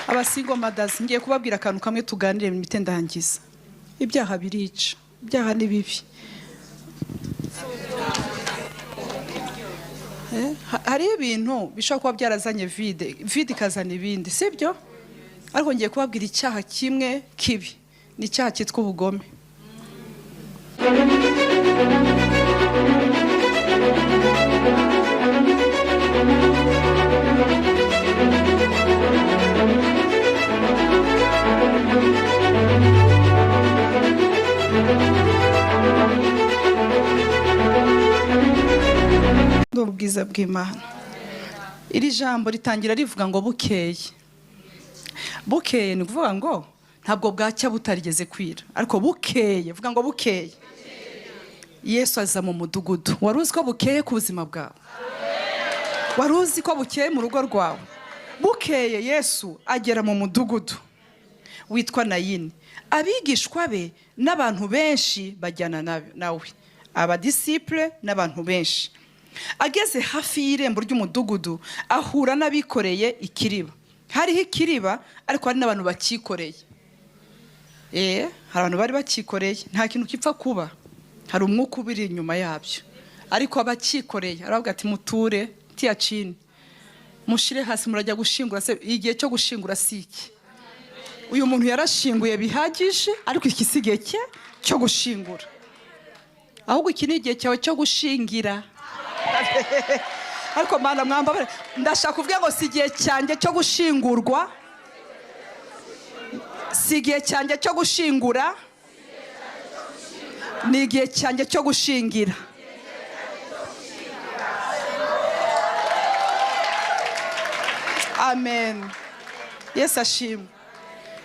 Abasingo madazi ngiye kubabwira akantu kamwe tuganire mu mitendangiza. Ibyaha birica, ibyaha ni bibi. Hari ibintu bishobora kuba byarazanye vide ikazana ibindi, sibyo? Ariko ngiye kubabwira icyaha kimwe kibi, ni icyaha cyitwa ubugome. Ubwiza bw'Imana. Iri jambo ritangira rivuga ngo bukeye. Bukeye ni kuvuga ngo ntabwo bwacya butarigeze kwira, ariko bukeye, vuga ngo bukeye. Yesu aza mu mudugudu. Wari uzi ko bukeye ku buzima bwawe? Wari uzi ko bukeye mu rugo rwawe? Bukeye Yesu agera mu mudugudu witwa Nayini. Abigishwa be n'abantu benshi bajyana nawe, abadisipure n'abantu benshi. Ageze hafi y'irembo ry'umudugudu ahura n'abikoreye ikiriba. Hariho ikiriba ariko hari n'abantu bakikoreye. Hari abantu bari bakikoreye, nta kintu kipfa kuba. Hari umwuka ubiri inyuma yabyo. Ariko abakikoreye aravuga ati muture tiyacini, mushire hasi murajya gushingura. Se igihe cyo gushingura siki, uyu muntu yarashinguye bihagije, ariko iki sigiye cyo gushingura. Ahubwo iki ni igihe cyawe cyo gushingira. Ariko mana mwambabare, ndashaka kuvuga ngo sigiye cyanjye cyo gushingurwa, sigiye cyanjye cyo gushingura, ni igihe cyanjye cyo gushingira. Amen. Yesu ashimwe.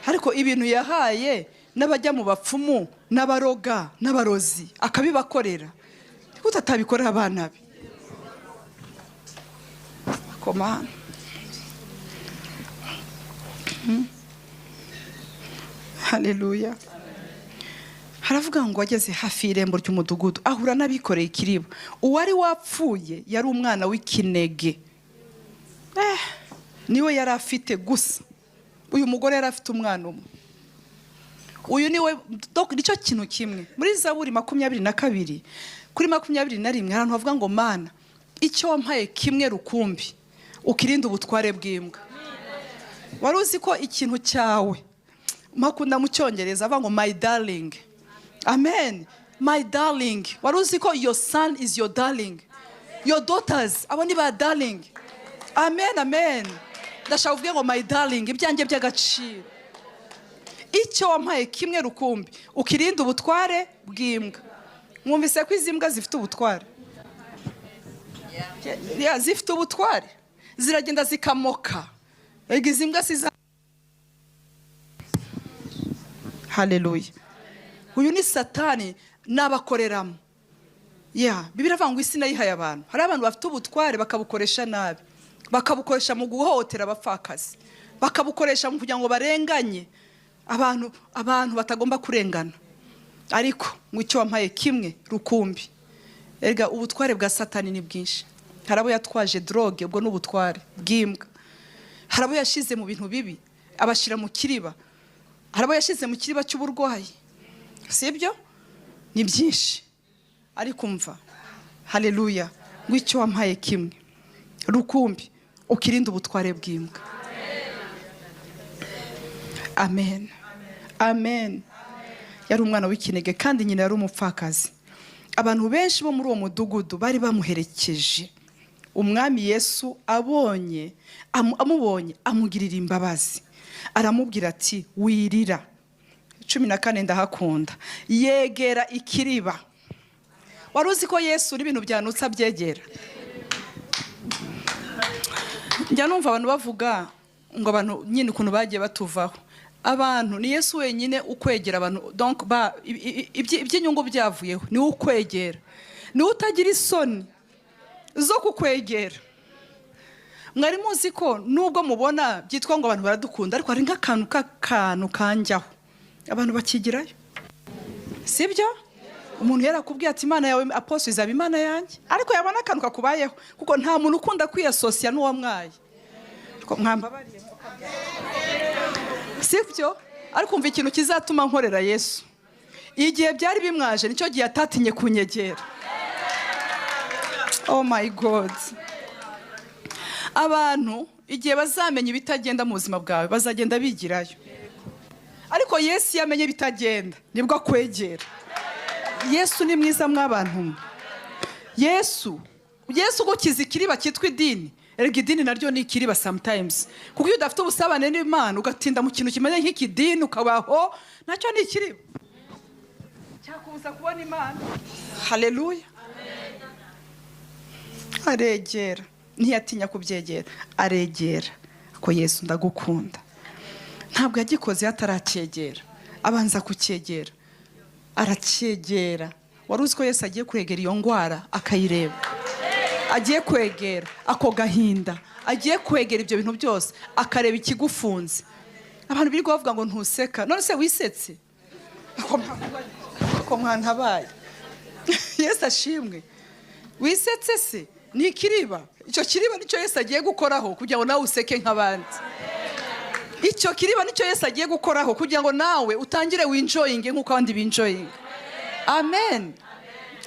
Ariko ibintu yahaye n'abajya mu bapfumu n'abaroga n'abarozi akabibakorera, utabikorera abana be. Komana. Haleluya. Haravuga ngo ageze hafi y'irembo ry'umudugudu ahura n'abikoreye ikiriba. Uwari wapfuye yari umwana w'ikinege. Niwe yari afite gusa. Uyu mugore yari afite umwana umwe. Uyu niwe nicyo kintu kimwe. Muri Zaburi 22 kuri 21 ahantu havuga ngo Mana, icyo wampaye kimwe rukumbi, ukirinda ubutware bw'imbwa. Wari uzi ko ikintu cyawe makunda mu cyongereza avuga ngo my darling. Amen. My darling. Wari uzi ko your son is your darling. Your daughters abo ni ba darling. Amen, amen. Ndashaka kuvuga ngo my darling, ibyanjye by'agaciro. Icyo wampaye kimwe rukumbi, ukirinda ubutware bw'imbwa. Mwumvise ko izi mbwa zifite ubutware? Zifite ubutware. Ziragenda zikamoka. Izi mbwa siza. Haleluya. Uyu ni Satani n'abakoreramo. Bibiliya ivuga ngo isi nayihaye abantu. Hari abantu bafite ubutware bakabukoresha nabi. Bakabukoresha mu guhohotera abapfakazi. Bakabukoresha mu kugira ngo barenganye abantu batagomba kurengana. Ariko ngo icyo wampaye kimwe rukumbi. Erega ubutware bwa Satani ni bwinshi. Harabo yatwaje drogue, ubwo n'ubutware bw'imbwa. Harabo yashize mu bintu bibi, abashira mu kiriba. Harabo yashize mu kiriba cy'uburwayi. Sibyo? Ni byinshi. Ariko umva. Haleluya. Ngo icyo wampaye kimwe rukumbi, ukirinda ubutware bw'imbwa. Amen. Amen. Yari umwana w'ikinege kandi nyina yari umupfakazi. Abantu benshi bo muri uwo mudugudu bari bamuherekeje. Umwami Yesu amubonye amugirira imbabazi. Aramubwira ati wirira. 14 ndahakunda. Yegera ikiriba. Wari uzi ko Yesu n'ibintu byanutsa byegera? Njya numva abantu bavuga ngo abantu nyine ukuntu bagiye batuvaho. Abantu ni Yesu wenyine ukwegera abantu. Donc iby'inyungu byavuyeho ni ukwegera. Ni utagira isoni zo kukwegera. Mwari muzi ko nubwo mubona byitwa ngo abantu baradukunda, ariko hari nk'akantu kanjyaho abantu bakigirayo. Sibyo? Umuntu yarakubwiye ati Imana yawe Apotre izaba Imana yanjye, ariko yabona akantu kakubayeho kuko nta muntu ukunda kwiyasosiya n'uwamwaye. mwambabariye sibyo ariko umva ikintu kizatuma nkorera Yesu igihe byari bimwaje nicyo gihe atatinye kunyegera. Oh my God, abantu igihe bazamenya ibitagenda mu buzima bwawe bazagenda bigirayo, ariko Yesu yamenye bitagenda nibwo akwegera. Yesu ni mwiza mw'abantu. Yesu gukiza ikiriba cyitwa idini. Erega idini naryo ni ikiriba sometimes, kuko iyo udafite ubusabane n'Imana ugatinda mu kintu kimeze nk'ikidini ukabaho, nacyo ni ikiriba cyakubuza kubona Imana. Haleluya. Aregera, ntiyatinya kubyegera, aregera. Ko Yesu ndagukunda. Ntabwo yagikoze ataracyegera, abanza kucyegera, aracyegera. Wari uzi ko Yesu agiye kwegera iyo ngwara akayireba, agiye kwegera ako gahinda, agiye kwegera ibyo bintu byose akareba ikigufunze. Abantu biri kuvuga ngo ntuseka, none se wisetse? Ako mwana abaye Yesu ashimwe. Wisetse se ni ikiriba, icyo kiriba nicyo Yesu agiye gukoraho kugira ngo nawe useke nk'abandi. Icyo kiriba nicyo Yesu agiye gukoraho kugira ngo nawe utangire winjoyinge nk'uko abandi binjoyinga. Amen.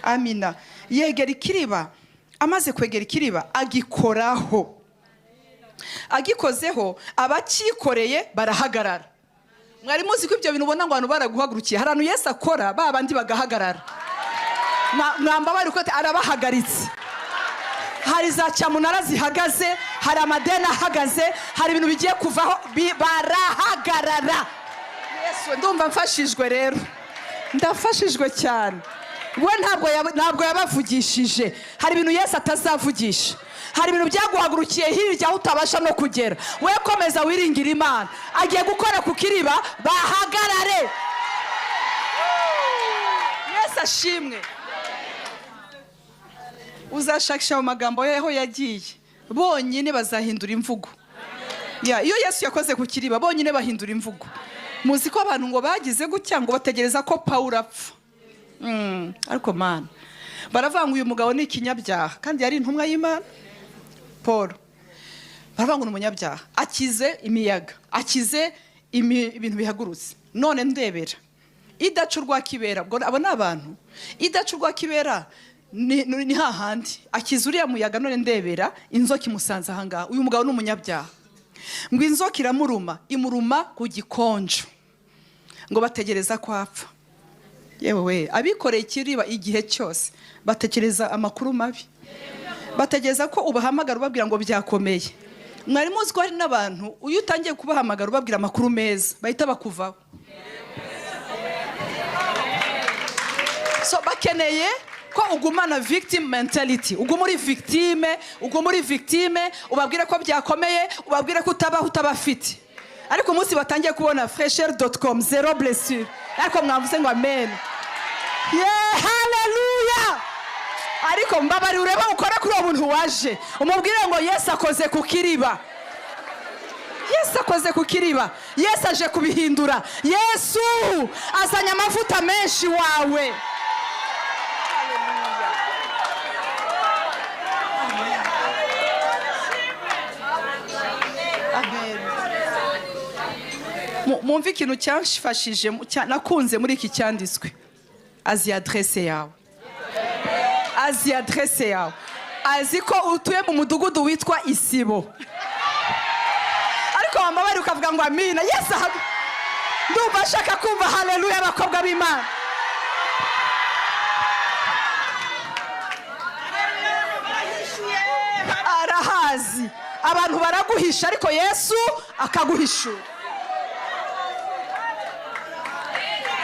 Amina. Yegera ikiriba, amaze kwegera ikiriba agikoraho. Agikozeho abakikoreye barahagarara. Mwari muzi ko ibyo bintu ubona ngo abantu baraguhagurukiye, hari abantu Yesu akora ba bandi bagahagarara. Mwambabari uko arabahagaritse. Hari za cyamunara zihagaze, hari amadeni ahagaze, hari ibintu bigiye kuvaho barahagarara. Yesu ndumva mfashijwe rero, ndafashijwe cyane. We ntabwo yabavugishije. Hari ibintu Yesu atazavugisha, hari ibintu byaguhagurukiye hirya aho utabasha no kugera. We komeza wiringira Imana, agiye gukora ku kiriba bahagarare. Yesu ashimwe. Uzashakisha mu magambo yaho yagiye, bonyine bazahindura imvugo. Iyo Yesu yakoze ku kiriba bonyine bahindura imvugo. Muzi ko abantu ngo bagize gutya ngo bategereza ko Pawulo apfa. Ariko mana baravanga uyu mugabo ni ikinyabyaha kandi yari intumwa y'Imana. Paul baravanga umunyabyaha, akize imiyaga, akize ibintu bihagurutse. None ndebera idacurwa kibera, abo ni abantu idacurwa kibera ni hahandi akiza uriya muyaga. None ndebera inzoka imusanze ahangaha. Uyu mugabo ni umunyabyaha, ngo inzoka iramuruma, imuruma ku gikonjo, ngo bategereza ko apfa. Yewe abikoreye ikiriba igihe cyose batekereza amakuru mabi, bategereza ko ubahamagara ubabwira ngo byakomeye. Mwari muzi ko hari n'abantu uyu utangiye kubahamagara ubabwira amakuru meza bahita bakuvaho. So bakeneye ko ugumana victim mentality, ugumuri victime, ubabwire ko byakomeye, ubabwire ko utabafite. Ariko umunsi batangiye kubona fresher.com zero blessure, ariko mwavuze ngo amen. Hallelujah. Ariko mbabari ureba ukora kuri uwo muntu waje umubwire ngo Yesu akoze ku kiriba. Yesu akoze ku kiriba, Yesu aje kubihindura. Yesu azanye amavuta menshi wawe. Mumva ikintu cyashifashije nakunze muri iki cyanditswe. Azi adresse yawe, azi adresse yawe, azi ko utuye mu mudugudu witwa Isibo. Ariko wambabari ukavuga ngo amina. Yesu ndumva ashaka kumva haleluya abakobwa b'Imana. Arahazi, abantu baraguhisha ariko Yesu akaguhishura.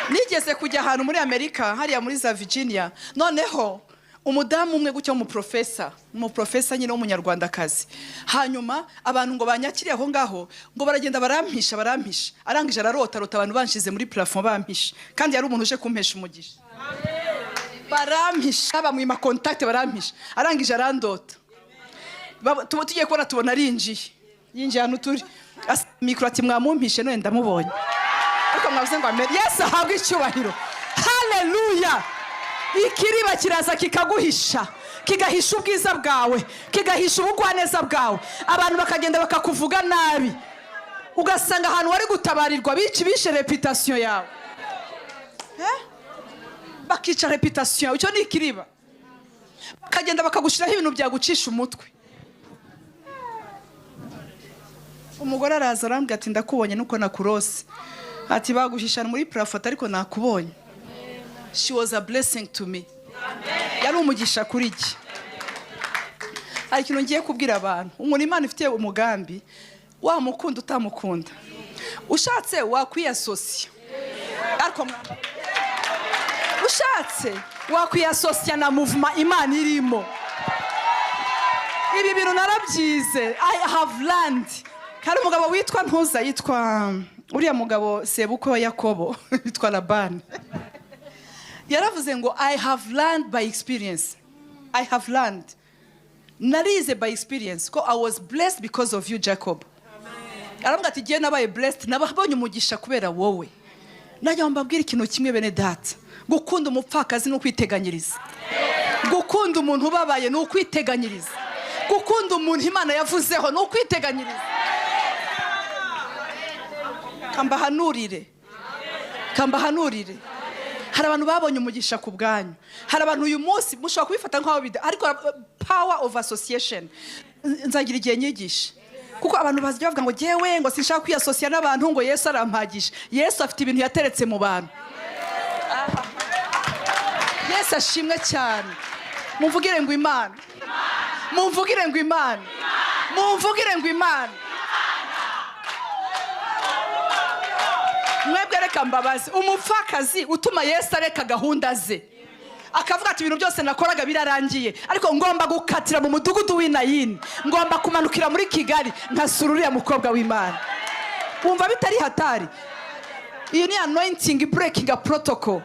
Nigeze kujya ahantu muri Amerika, hariya muri za Virginia. Noneho umudamu umwe gutyo umuprofesa nyine w'umunyarwandakazi. Hanyuma abantu ngo banyakiriye aho ngaho, ngo baragenda barampisha. Arangije ararota abantu banshize muri plafond bampisha. Kandi yari umuntu uje kumpesha umugisha. Barampisha, bamwima contact barampisha. Arangije arandota. Tugiye kubona tubona yinjiye hano turi. Mikro ati mwamumpishe none ndamubonye. Ariko mwavuze ngo amen. Yesu ahabwe icyubahiro. Haleluya. Ikiriba kiraza kikaguhisha, kigahisha ubwiza bwawe, kigahisha ubugwaneza bwawe, abantu bakagenda bakakuvuga nabi, ugasanga ahantu wari gutabarirwa bishe reputation yawe, bakica reputation yawe. Icyo ni ikiriba. Bakagenda bakagushiraho ibintu byagucisha umutwe. Umugore araza arambwira ati ndakubonye nuko nakurose, ati baguhishana muri Prophetic ariko nakubonye. She was a blessing to me. Yari umugisha kuri iki. Hari ikintu ngiye kubwira abantu, umuntu Imana ifitiye umugambi, wamukunda utamukunda, ushatse wakwiyasosia, ariko ushatse wakwiyasosia na movement Imana irimo. Ibi bintu narabyize. I have learned. Hari umugabo witwa Ntuza, yitwa uriya mugabo sebuko wa Yakobo yitwa Labani. Yaravuze ngo I have learned by experience. I have learned. Narize by experience ko I was blessed because of you, Jacob. Aravuga ati giye nabaye blessed, nababonye umugisha kubera wowe. Najya mbabwira ikintu kimwe bene data, gukunda umupfakazi no kwiteganyiriza. Gukunda umuntu ubabaye no kwiteganyiriza. Gukunda umuntu Imana yavuzeho no kwiteganyiriza. Kambahanurire. Hari abantu babonye umugisha ku bwanyu. Hari abantu uyu munsi mushobora kubifata nk'aho ariko power of association. Nzagira igihe nyigisha. Kuko abantu bazi bavuga ngo jewe ngo sinshaka kwiasocia n'abantu ngo Yesu arampagisha. Yesu afite ibintu yateretse mu bantu. Yesu ashimwe cyane. Mumvugire ngo Imana. Mumvugire ngo Imana. Mumvugire ngo Imana. Mwebwe reka mbabazi, umupfakazi utuma Yesu areka gahunda ze, akavuga ati ibintu byose nakoraga birarangiye, ariko ngomba gukatira mu mudugudu w'Inayini, ngomba kumanukira muri Kigali nkasura uriya mukobwa w'Imana. Wumva bitari hatari? Iyi ni anointing breaking a protocol.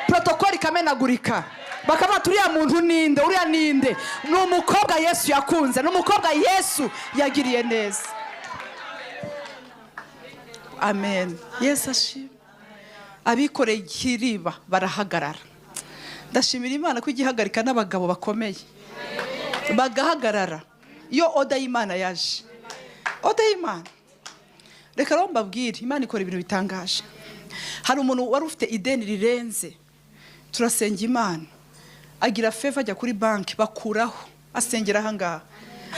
Protocol ikamenagurika. Bakavuga turiya muntu ninde, uriya ninde? Ni umukobwa Yesu yakunze, ni umukobwa Yesu yagiriye neza. Amen. Yesu ashimwe. Abikoreye ikiriba barahagarara. Ndashimira Imana ko igihagarika n'abagabo bakomeye. Bagahagarara. Iyo oda y'Imana yaje. Oda y'Imana. Reka rero mbabwire, Imana ikora ibintu bitangaje. Hari umuntu wari ufite ideni rirenze. Turasenga Imana. Agira favor ajya kuri banki bakuraho. Asengera ahangaha.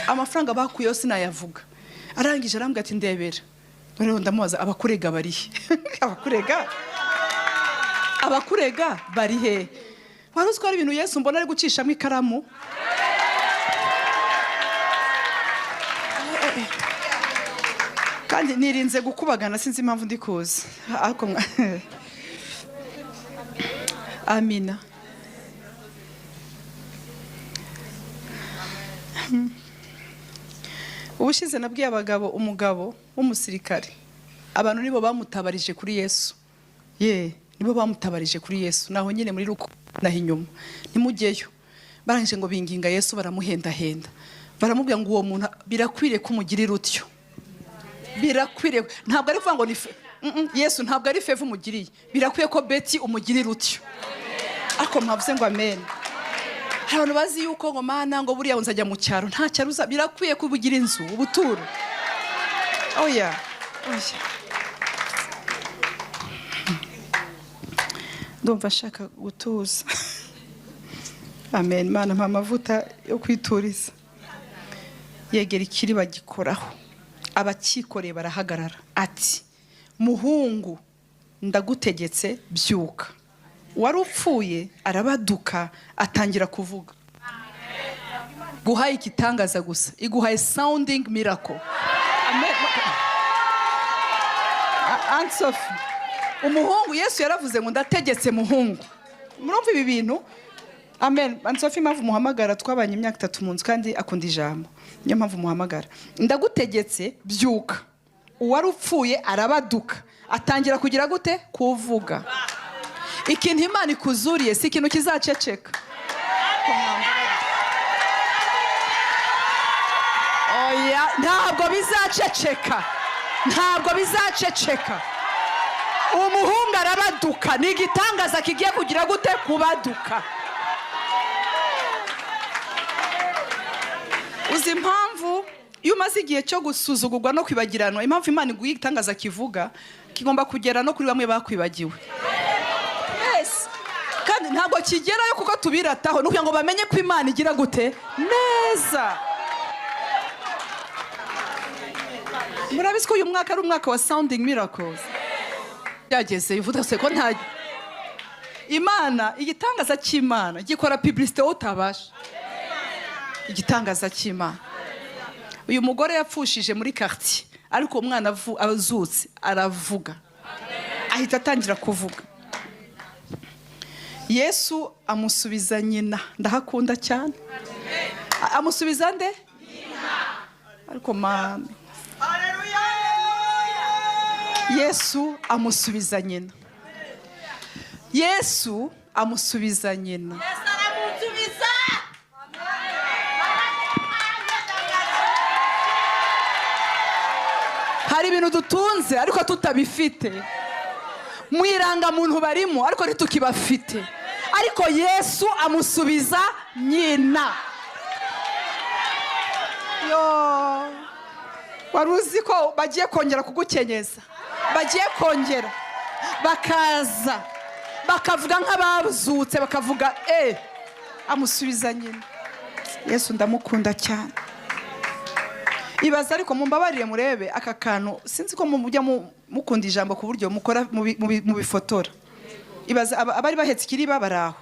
Amafaranga bakuyeho sinayavuga. Arangije arambwira ati ndebera. None ndamubaza abakurega barihe? Abakurega barihe? Wari uzi ko ari ibintu Yesu mbona ari gucishamo ikaramu? Kandi nirinze gukubagana sinzi impamvu ndi kuza. Amina. Ubushize nabwiye abagabo umugabo w'umusirikare, abantu nibo bamutabarije kuri Yesu. Nibo bamutabarije kuri Yesu. Naho nyine muri ruko naho inyuma nimugeyo, barangije ngo binginga Yesu, baramuhenda. Baramubwira ngo uwo muntu birakwiriye kumugirira utyo. Birakwiriye, ntabwo ari kuvuga ngo ni Yesu ntabwo ari fevu umugiriye, birakwiye ko Beti umugirira utyo. Ako mwavuze ngo amen. Abantu bazi yuko ngo Mana ngo buriya unzajya mu cyaro, nta cyaro birakwiye kubugira inzu, ubuturo. Oya. Ndumva shaka gutuza. Amen. Mana mpa amavuta yo kwituriza. Yegera ikiri bagikoraho. Abakikoreye barahagarara. Ati muhungu ndagutegetse byuka. Wari upfuye arabaduka atangira kuvuga. Guhaye ikitangaza gusa, iguhaye sounding miracle. Amen. Ansofi, umuhungu Yesu yaravuze ngo ndategetse muhungu. Murumva ibi bintu? Amen. Ansofi mpamvu muhamagara, twabanye imyaka 3 mu nzu kandi akunda ijambo. Niyo mpamvu muhamagara. Ndagutegetse byuka. Uwari upfuye arabaduka atangira kugira gute? Kuvuga. Ikintu Imana ikuzuriye si ikintu kizaceceka. Oya, ntabwo bizaceceka. Ntabwo bizaceceka. Umuhungu arabaduka, ni igitangaza kigiye kugira gute? Kubaduka. uzi impamvu iyo umaze igihe cyo gusuzugurwa no kwibagiranwa, impamvu Imana iguha igitangaza kivuga kigomba kugera no kuri bamwe bakwibagiwe. Yes. Kandi ntabwo kigerayo kuko tubirataho, nukugira ngo bamenye ko Imana igira gute neza. Murabizi ko uyu mwaka ari umwaka wa sounding miracles. Byageze ivuga se ko nta Imana, igitangaza cy'Imana gikora publicité utabasha. Igitangaza cy'Imana. Uyu mugore yapfushije muri quartier, ariko umwana azutse aravuga. Ahita atangira kuvuga. Yesu amusubiza nyina, ndahakunda cyane. Amusubiza nde? Nyina. Ariko mama. Haleluya! Yesu amusubiza nyina. Yesu amusubiza nyina. Yesu aramusubiza. Hari ibintu dutunze ariko tutabifite. Mwiranga muntu barimo ariko ntitukibafite. Ariko Yesu amusubiza nyina. Yo. Waruzi ko bagiye kongera kugukenyeza. Bagiye kongera. Bakaza. Bakavuga nk'abazutse bakavuga amusubiza nyina. Yesu ndamukunda cyane. Ibaza ariko mumbabarire murebe aka kantu, sinzi ko mujya mukunda ijambo ku buryo mukora mu bifotora. Ibaza abari bahetse ikiriba baraho,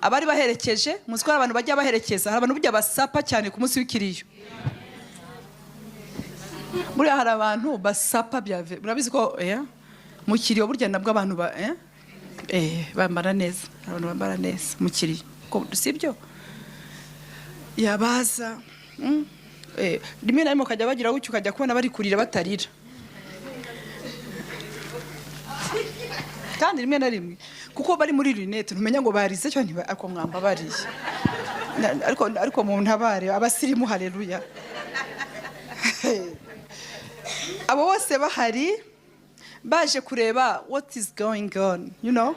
abari baherekeje, muzi ko abantu bajya baherekeza, hari abantu bujya basapa cyane ku munsi w'ikiriyo. Muri hari abantu basapa byave, murabizi ko mu kiriyo burya nabwo abantu bambara neza, abantu bambara neza mu kiriyo, sibyo? Yabaza rimwe na rimwe ukajya bagira gutyo ukajya kubona bari kurira batarira. Kandi rimwe na rimwe kuko bari muri lunette ntumenya ngo barize cyo ariko mwamba bariye. Ariko mu ntabare abasirimu haleluya. Abo bose bahari baje kureba what is going on, you know?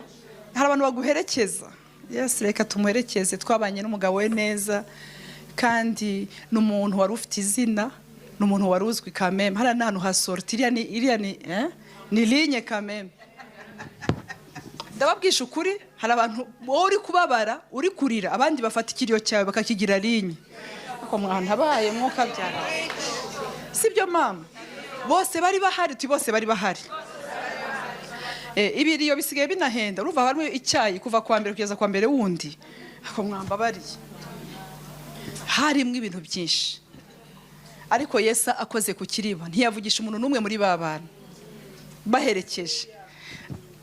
Hari abantu baguherekeza. Yes, reka tumuherekeze, twabanye n'umugabo we neza. Kandi n'umuntu wari ufite izina, n'umuntu wari uzwi kameme. Hari n'ahantu hasorti iriya ni ligne kameme. Ndababwisha ukuri, hari abantu uri kubabara, uri kurira, abandi bafata ikiriyo cyawe bakakigira ligne. Ako mwana abaye mwuka byara. Sibyo mama? Bose bari bahari, bose bari bahari. Ibiriyo bisigaye binahenda. Urumva harimo icyayi kuva kwa mbere kugeza kwa mbere wundi. Ako mwamba bariye. Harimo ibintu byinshi. Ariko Yesu akoze ku kiriba ntiyavugisha umuntu numwe muri babana baherekeje.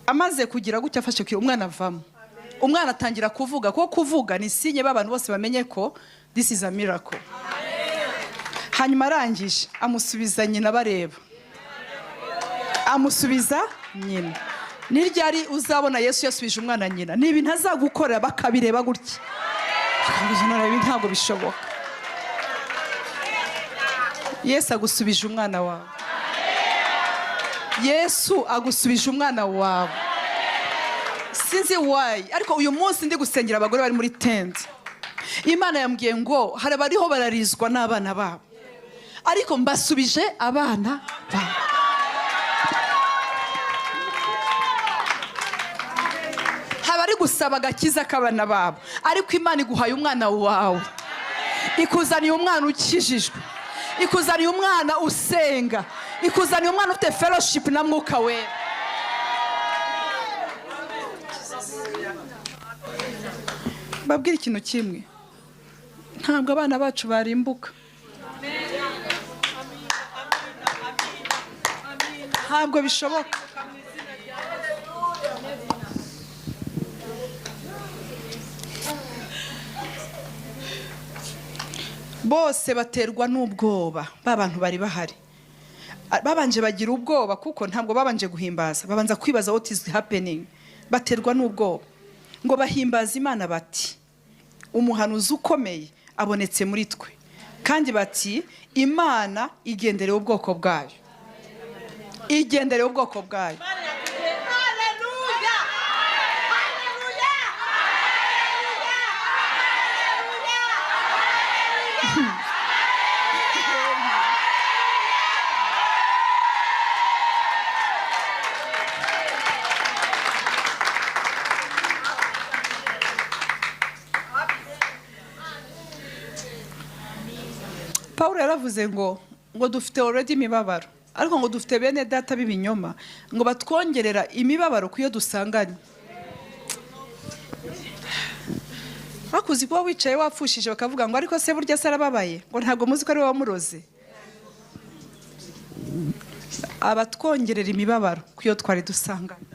Amaze kugira gutya afashe kiri umwana avamo. Umwana atangira kuvuga, kuko kuvuga ni sinye babantu bose bamenye ko this is a miracle. Hanyuma arangije amusubiza nyina bareba. Amusubiza nyina. Niryari uzabona Yesu yasubije umwana nyina? Ni ibintu azagukorera bakabireba gutya. Ntabwo bishoboka. Yesu agusubije umwana wawe. Yesu agusubije umwana wawe. Sinzi why, ariko uyu munsi ndi gusengera abagore bari muri tent. Imana yambwiye ngo hari abariho bararizwa n'abana babo, ariko mbasubije abana babo. Habari gusaba gakiza k'abana babo, ariko Imana iguhaye umwana wawe. Ikuzaniye umwana ukijijwe, ikuzaniye umwana usenga, ikuzaniye umwana ufite fellowship na Mwuka Wera. Babwira ikintu kimwe, ntabwo abana bacu barimbuka. Ntabwo bishoboka. Bose baterwa n'ubwoba. Babantu bari bahari babanje bagira ubwoba, kuko ntabwo babanje guhimbaza, babanza kwibaza what is happening. Baterwa n'ubwoba ngo bahimbaza Imana bati umuhanuzi ukomeye abonetse muri twe, kandi bati Imana igendereye ubwoko bwayo, igendereye ubwoko bwayo. Paulo yaravuze ngo dufite already imibabaro, ariko ngo dufite bene data b'ibinyoma ngo batwongerera imibabaro kuyo dusanganye. Bakuzi kuba wicaye wapfushije bakavuga ngo ariko se burya se arababaye, ngo ntabwo muzi ko ari we wamuroze. Abatwongerera imibabaro kuyo twari dusanganye.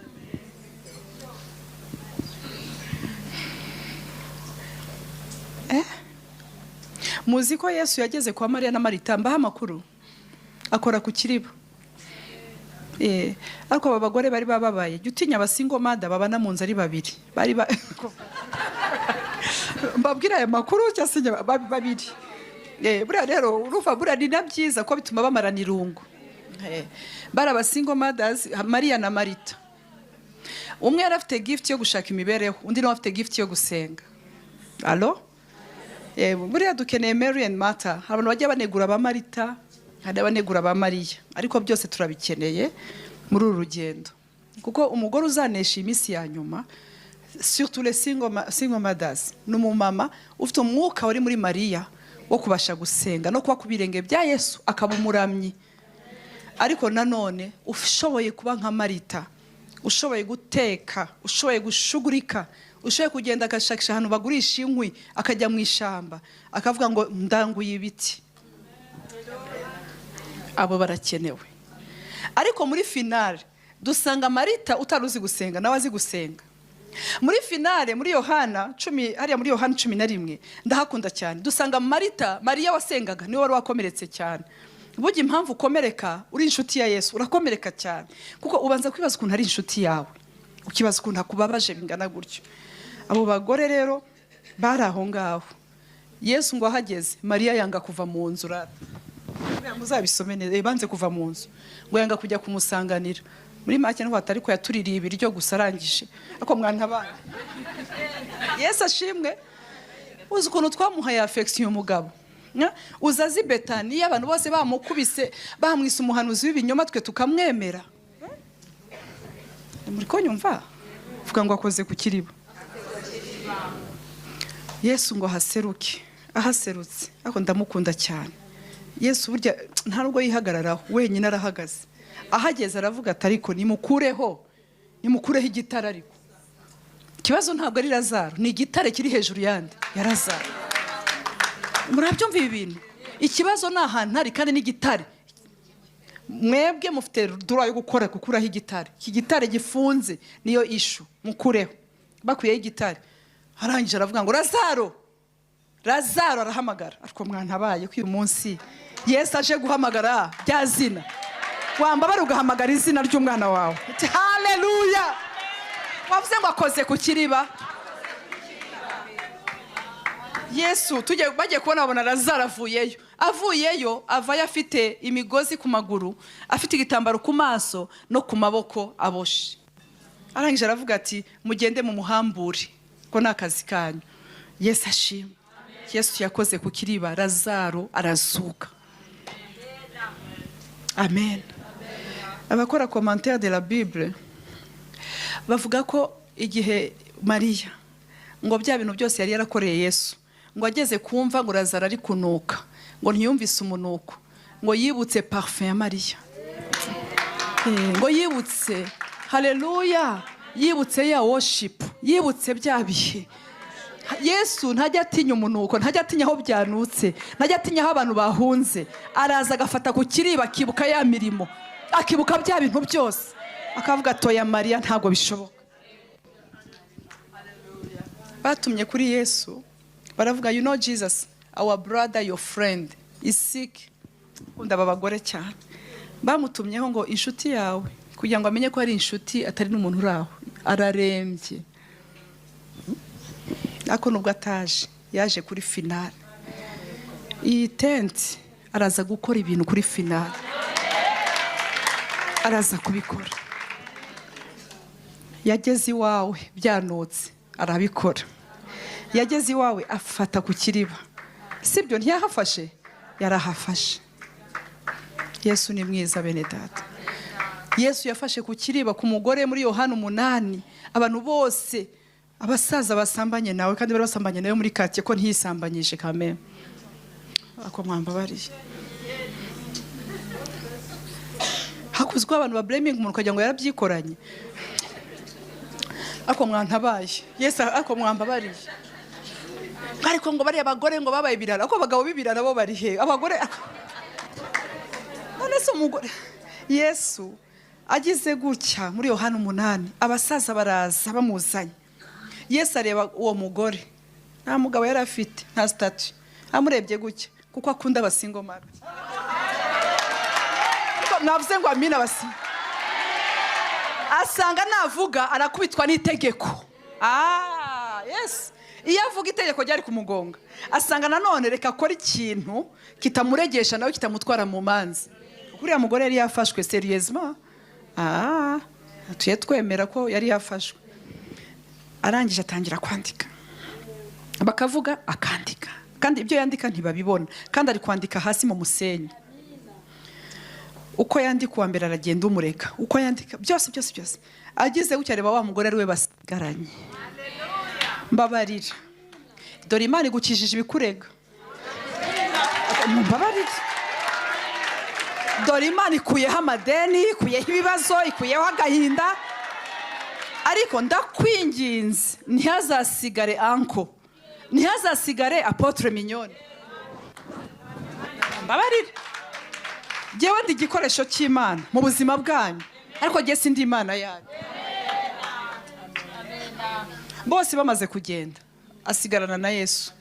Muzi ko Yesu yageze kwa Mariya na Marita, mbaha amakuru, akora ku kiriba. Ariko aba bagore bari bababaye, jya utinya abasingo mada babana mu nzu ari babiri. Mbabwira aya makuru cyangwa babiri. Buriya rero uruva buriya ni na byiza ko bituma bamarana irungu. Bari abasingo mothers, Mariya na Marita. Umwe yari afite gift yo gushaka imibereho, undi nawe afite gift yo gusenga. Allo? Buriya dukeneye Mary and Martha. Abantu bajya banegura ba Marita, hari abanegura ba Mariya, ariko byose turabikeneye muri uru rugendo. Kuko umugore uzanesha iminsi ya nyuma, surtout les single mothers, n'umumama ufite umwuka wari muri Mariya wo kubasha gusenga no kuba kubirenge bya Yesu akaba umuramyi. Ariko nanone ushoboye kuba nka Marita, ushoboye guteka, ushoboye gushugurika, ushoboye kugenda agashakisha ahantu bagurisha inkwi, akajya mu ishamba akavuga ngo ndanguye ibiti. Abo barakenewe. Ariko muri finale dusanga Marita utaruzi gusenga nawe azi gusenga. Muri finale muri Yohana 10, hariya muri Yohana 11 ndahakunda cyane. Dusanga Mariya wasengaga niwe wari wakomeretse cyane. Burya impamvu ukomereka uri inshuti ya Yesu urakomereka cyane, kuko ubanza kwibaza ukuntu ari inshuti yawe, ukibaza ukuntu akubabaje bingana gutyo. Abo bagore rero bari aho ngaho. Yesu ngo ahageze, Mariya yanga kuva mu nzu rata. Muzabisome neza, banze kuva mu nzu. Ngo yanga kujya kumusanganira. Muri make n'ho atari ko yatuririye ibiryo gusa arangije. Ako mwana abana. Yesu ashimwe. Uzi ukuntu twamuhaye affection umugabo. Uzazi Betani abantu bose bamukubise bamwise umuhanuzi w'ibinyoma twe tukamwemera. Muri ko nyumva vuga ngo akoze ku kiriba. Yesu ngo haseruke, ahaserutse ako ndamukunda cyane. Yesu burya nta nubwo yihagararaho, wenyine arahagaze. Ahageze aravuga ati ariko nimukureho igitare. Ariko ikibazo ntabwo ari Lazaro, ni igitare kiri hejuru yandi ya Lazaro. Murabyumva ibintu, ikibazo ni ahantu hari kandi n'igitare. Mwebwe mufite dura yo gukuraho igitare. Iki gitare gifunze niyo ishu, mukureho. Bakuyeho igitare, arangije aravuga ngo Lazaro arahamagara. Ariko mwana abaye ko uyu munsi Yesu aje guhamagara bya zina, wamba bari ugahamagara izina ry'umwana wawe. Haleluya! Wavuze ngo akoze ku kiriba. Yesu bagiye kubona abona Lazaro avuyeyo avayo afite imigozi ku maguru, afite igitambaro ku maso no ku maboko aboshe. Arangije aravuga ati mugende mu muhambure ko nakazi kanyu. Yesu ashimwe. Yesu yakoze ku kiriba, Lazaro arazuka. Amen. Abakora commentaire de la Bible bavuga ko igihe Mariya ngo bya bintu byose yari yarakoreye Yesu, ngo ageze kumva ngo Lazaro ari kunuka, ngo ntiyumvise umunuko, ngo yibutse parfum ya Mariya. Ngo yibutse, haleluya, yibutse ya worship, yibutse bya bihe. Yesu ntajya atinya umunuko, ntajya atinya aho byanutse, ntajya atinya aho abantu bahunze. Araza agafata ku kiriba akibuka ya mirimo, akibuka bya bintu byose, akavuga toya Mariya ntago bishoboka. Batumye kuri Yesu baravuga, you know Jesus, our brother, your friend is sick. Unda babagore cyane. Bamutumyeho ngo inshuti yawe, kugira ngo amenye ko ari inshuti atari n'umuntu uraho, ararembye. Ako nubwo ataje, yaje kuri finale. Iyi tent araza gukora ibintu kuri finale. Araza kubikora. Yageze iwawe byanutse, arabikora. Yageze iwawe afata ku kiriba. Sibyo ntiyahafashe, yarahafashe. Yesu ni mwiza bene data. Yesu yafashe ku kiriba ku mugore muri Yohana 8. Abantu bose abasaza basambanye nawe kandi bari basambanye nawe muri katiye ko ntiyisambanyije kameme. ako mwambabariye. Hakuzwa abantu ba blaming umuntu kagira ngo yarabyikoranye. Ako mwantabaye. Yes, ako mwambabariye. Ariko ngo bari abagore ngo babaye birara. Ako bagabo bibirara bo bari he? Abagore none se umugore Yesu agize gutya muri Yohana 8 abasaza baraza bamuzanye. Yesu areba uwo mugore. Nta mugabo yari afite, nta statue. Amurebye gutya kuko akunda abasingo mara. Navuze ngo amina basi. Asanga navuga arakubitwa n'itegeko. Yes. Iyo avuga itegeko ryari kumugonga. Asanga nanone reka akora ikintu kitamuregesha nawe kitamutwara mu manzi. Kuriya mugore yari yafashwe seriousement. Tuye twemera ko yari yafashwe. Arangije atangira kwandika. Bakavuga akandika. Kandi ibyo yandika ntibabibona. Kandi ari kwandika hasi mu musenyi. Uko yandika uwa mbere aragenda umureka. Uko yandika byose. Agize gucyareba wa mugore ari we basigaranye. Mbabarira. Dore Imana igukijije ibikurega. Mbabarira. Dore Imana ikuyeho amadeni, ikuyeho ibibazo, ikuyeho agahinda. Ariko ndakwinginze ntihazasigare anko. Ntihazasigare Apotre Mignone. Mbabarira. Jewe ndi igikoresho cy'Imana mu buzima bwanyu. Ariko je sindi Imana yanyu. Bose bamaze kugenda asigarana na Yesu.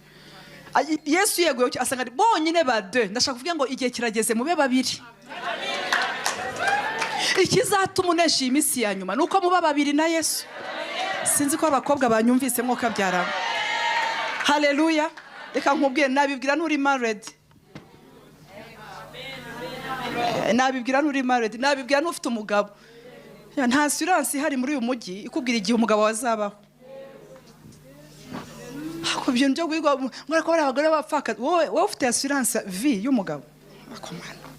Yesu yeguye asanga bonyine ba deux. Ndashaka kuvuga ngo igihe kirageze mube babiri. Ikizatuma unesha imisi ya nyuma nuko muba babiri na Yesu. Sinzi ko abakobwa banyumvise mwo kabyara. Haleluya. Reka nkubwiye nabibwira nuri married. Nabibwira nuri married, nabibwira n'ufite umugabo. Nta assurance hari muri uyu mujyi ikubwira igihe umugabo wazabaho. Ako bintu byo gwigwa ngora ko abagore bapfaka. Wowe ufite assurance vie y'umugabo. Akomana.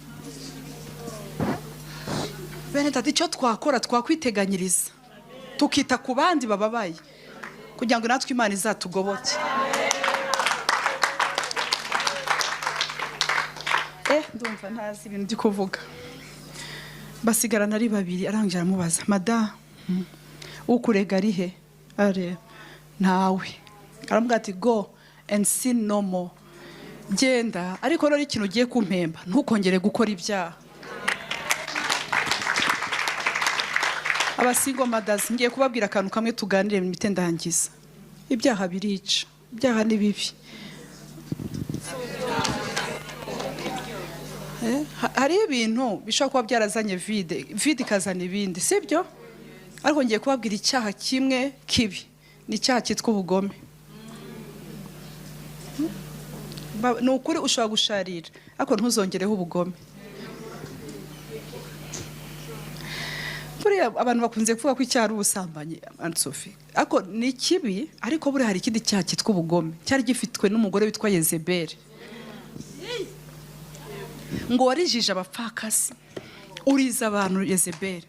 Bene tati cyo twakora twakwiteganyiriza. Tukita ku bandi bababaye. Kugira ngo natwe Imana izatugoboke. Ndumva ntazi ibintu ndi kuvuga. Basigarana ari babiri arangije aramubaza, "Madame, ukurega ari he?" Are nawe. Aramubwira ati, "Go and sin no more." Genda, ariko rero ikintu ugiye kumpemba, ntukongere gukora ibyaha. Abasingo madazi ngiye kubabwira akantu kamwe tuganire mu mitendangiza. Ibyaha birica, ibyaha ni bibi. Hari ibintu bishobora kuba byarazanye vide ikazana ibindi, sibyo? Ariko ngiye kubabwira icyaha kimwe kibi, ni icyaha cyitwa ubugome. Nukuri ushobora gusharira, ariko ntuzongereho ubugome. Buriya abantu bakunze kuvuga ko icyaha ari ubusambanyi, Ansofi. Ariko ni kibi, ariko buriya hari ikindi cyaha cyitwa ubugome. Cyari gifitwe n'umugore witwa Yezebeli. Ngo warijije abapfakasi, uriza abantu Yezebeli.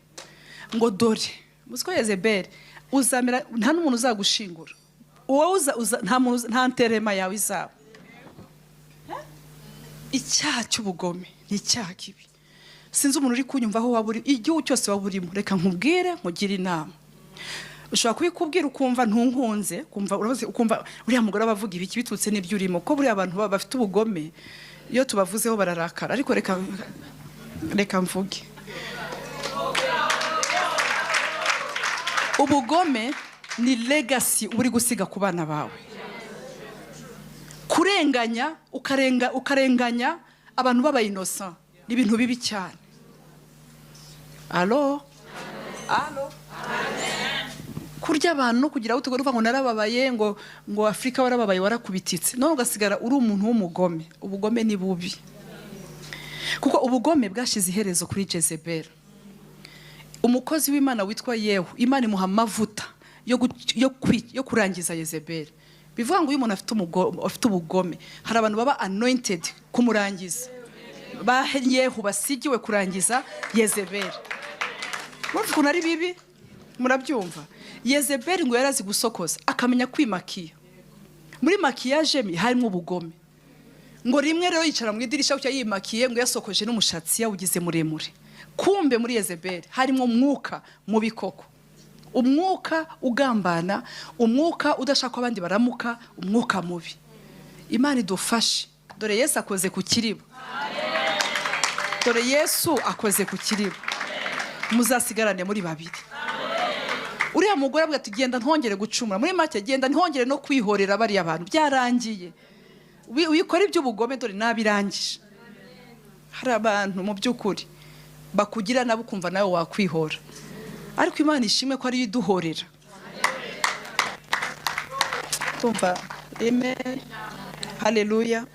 Ngo dore, musiko Yezebeli uzamera nta n'umuntu uzagushingura. Uwo nta nterema yawe izaba. Icyaha cy'ubugome ni icyaha kibi. Sinzi umuntu uri kunyumva aho waburi igihugu cyose waburimo. Reka nkubwire mugira inama. Ushobora kubikubwira ukumva ntunkunze, ukumva uriya mugore abavuga ibiki bitutse n'ibyo urimo. Ko buriya abantu bafite ubugome iyo tubavuzeho bararakara. Ariko reka mvuge. Ubugome ni legacy uri gusiga ku bana bawe. Kurenganya ukarenganya abantu baba innocent ni ibintu bibi cyane. Allo? Kurya abantu kugira utugore uvuga ngo narababaye ngo Afrika warababaye warakubititse. No ugasigara uri umuntu w'umugome. Ubugome ni bubi. Kuko ubugome bwashize iherezo kuri Jezebel. Umukozi w'Imana witwa Yehu, Imana imuha amavuta yo kurangiza Yezebel. Bivuga ngo uyu muntu afite ubugome. Hari abantu baba anointed kumurangiza. Ba Yehu basigiwe kurangiza Yezebel. Wumva ko ari bibi? Murabyumva? Yezebeli ngo yarazi gusokoza akamenya kwimakiya. Muri makiyaje harimo ubugome. ngo rimwe rero yicara mu idirisha cyo yimakiye ngo yasokoje n'umushatsi yawugize muremure. Kumbe muri Yezebeli harimo umwuka mu bikoko, umwuka ugambana, umwuka udashaka abandi baramuka, umwuka mubi. Imana idufashe. Dore Yesu akoze ku kiriba. Dore Yesu akoze ku kiriba. Muzasigarane muri babiri. Uriya mugore abwa tugenda ntongere gucumura, muri make genda ntongere no kwihorera bari abantu byarangiye. Uyikora iby'ubugome dore nabirangije. Hari abantu mu by'ukuri bakugira nabo kumva nawe wakwihora, ariko Imana ishimwe ko ari iduhorera. Tumva amen, haleluya.